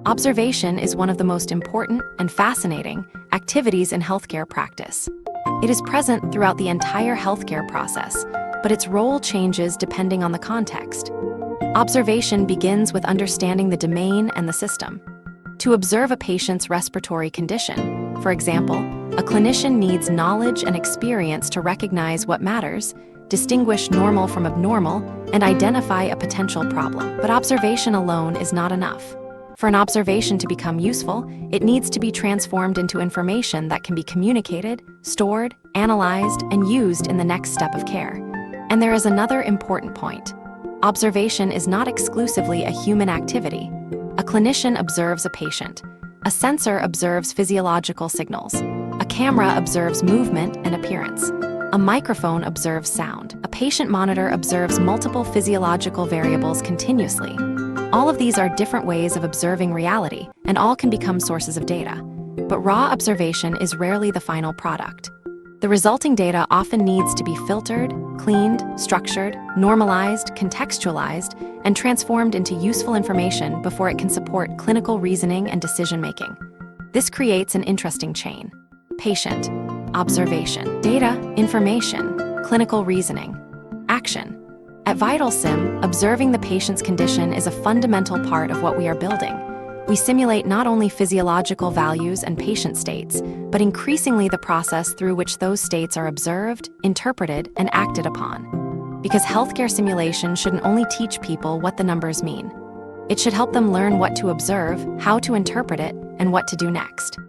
Observation is one of the most important and fascinating activities in healthcare practice. It is present throughout the entire healthcare process, but its role changes depending on the context. Observation begins with understanding the domain and the system. To observe a patient's respiratory condition, for example, a clinician needs knowledge and experience to recognize what matters, distinguish normal from abnormal, and identify a potential problem. But observation alone is not enough. For an observation to become useful, it needs to be transformed into information that can be communicated, stored, analyzed, and used in the next step of care. And there is another important point. Observation is not exclusively a human activity. A clinician observes a patient. A sensor observes physiological signals. A camera observes movement and appearance. A microphone observes sound. A patient monitor observes multiple physiological variables continuously. All of these are different ways of observing reality, and all can become sources of data. But raw observation is rarely the final product. The resulting data often needs to be filtered, cleaned, structured, normalized, contextualized, and transformed into useful information before it can support clinical reasoning and decision-making. This creates an interesting chain. Patient, observation, data, information, clinical reasoning, action. At VitalSim, observing the patient's condition is a fundamental part of what we are building. We simulate not only physiological values and patient states, but increasingly the process through which those states are observed, interpreted, and acted upon. Because healthcare simulation shouldn't only teach people what the numbers mean. It should help them learn what to observe, how to interpret it, and what to do next.